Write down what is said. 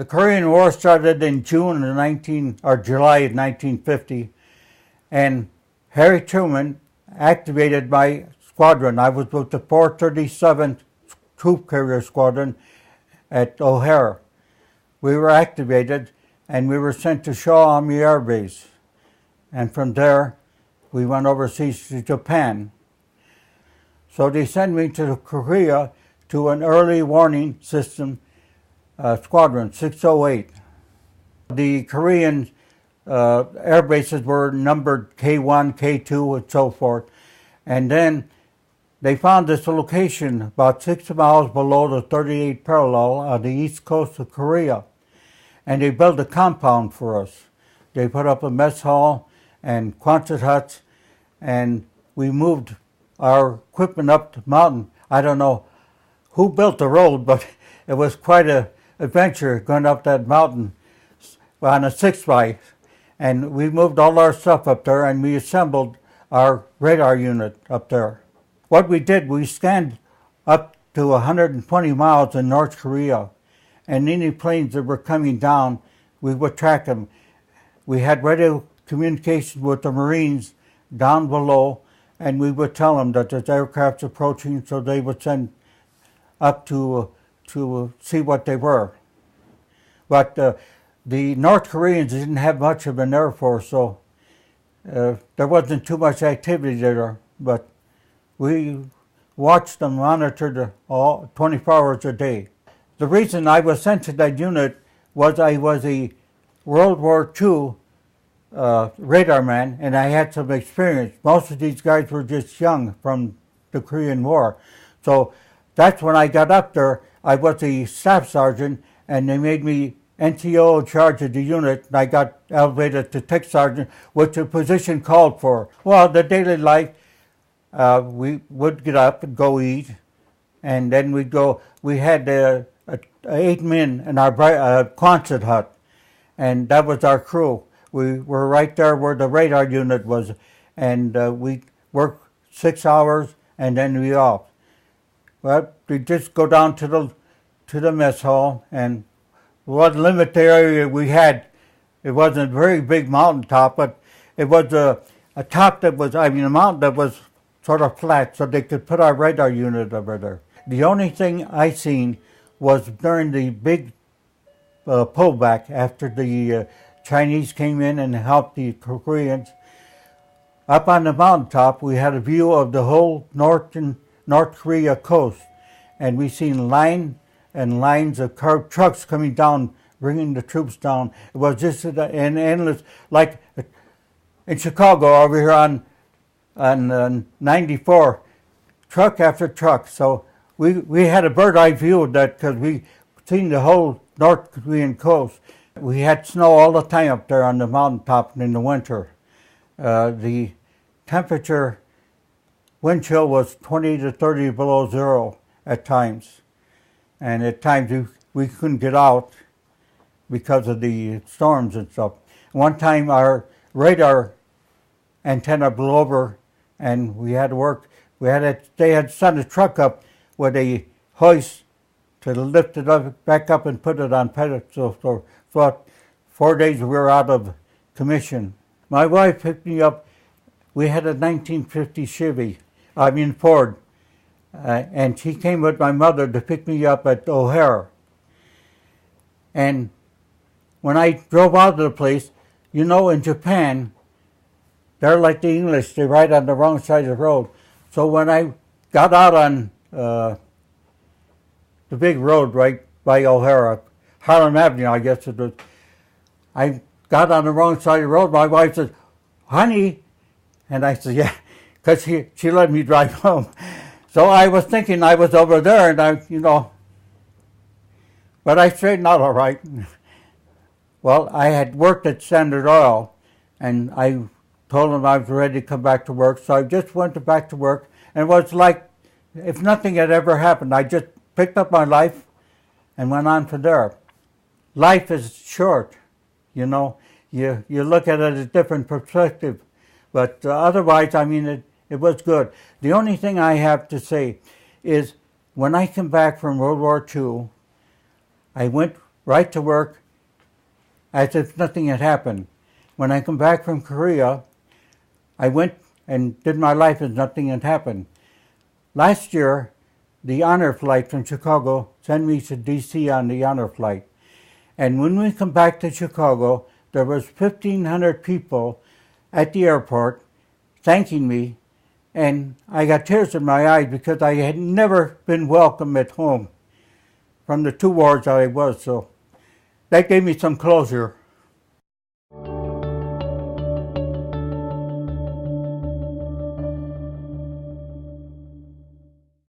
The Korean War started in July of 1950, and Harry Truman activated my squadron. I was with the 437th Troop Carrier Squadron at O'Hare. We were activated, and we were sent to Shaw Army Air Base. And from there, we went overseas to Japan. So they sent me to Korea to an early warning system squadron, 608. The Korean air bases were numbered K1, K2, and so forth. And then they found this location about 6 miles below the 38th parallel on the east coast of Korea. And they built a compound for us. They put up a mess hall and Quonset huts, and we moved our equipment up the mountain. I don't know who built the road, but it was quite an adventure going up that mountain on a 6x. And we moved all our stuff up there, and we assembled our radar unit up there. What we did, we scanned up to 120 miles in North Korea, and any planes that were coming down, we would track them. We had radio communication with the Marines down below, and we would tell them that there's aircraft approaching, so they would send up to see what they were. But the North Koreans didn't have much of an air force, so there wasn't too much activity there. But we watched them, monitored all 24 hours a day. The reason I was sent to that unit was I was a World War II radar man, and I had some experience. Most of these guys were just young from the Korean War. So that's when I got up there. I was a staff sergeant, and they made me NTO in charge of the unit, and I got elevated to tech sergeant, which the position called for. Well, the daily life, we would get up and go eat, and then we'd go. We had 8 men in our Quonset hut, and that was our crew. We were right there where the radar unit was, and we worked 6 hours, and then we off. Well, we just go down to the mess hall, and what limited area we had, it wasn't a very big mountaintop, but it was a top that was, a mountain that was sort of flat, so they could put our radar unit over there. The only thing I seen was during the big pullback after the Chinese came in and helped the Koreans. Up on the mountaintop, we had a view of the whole North Korea coast, and we seen line and lines of trucks coming down, bringing the troops down. It was just an endless, like in Chicago over here on 94, truck after truck. So we had a bird eye view of that because we seen the whole North Korean coast. We had snow all the time up there on the mountaintop in the winter. The temperature, wind chill was 20 to 30 below zero at times. And at times we couldn't get out because of the storms and stuff. One time our radar antenna blew over, and we had to work. They had sent a truck up with a hoist to lift it up, back up and put it on pedestal. So for 4 days we were out of commission. My wife picked me up. We had a 1950 Ford. And she came with my mother to pick me up at O'Hare. And when I drove out of the place, in Japan, they're like the English, they ride on the wrong side of the road. So when I got out on the big road right by O'Hare, Harlem Avenue, I guess it was, I got on the wrong side of the road. My wife said, "Honey," and I said, "Yeah," because she let me drive home. So I was thinking I was over there, and but I straightened out all right. Well, I had worked at Standard Oil, and I told them I was ready to come back to work, so I just went back to work, and it was like if nothing had ever happened. I just picked up my life and went on from there. Life is short, you look at it a different perspective, but otherwise, it was good. The only thing I have to say is when I came back from World War II, I went right to work, as if nothing had happened. When I come back from Korea, I went and did my life as nothing had happened. Last year, the honor flight from Chicago sent me to D.C. on the honor flight. And when we come back to Chicago, there was 1,500 people at the airport thanking me, and I got tears in my eyes because I had never been welcome at home from the 2 wars that I was. So that gave me some closure.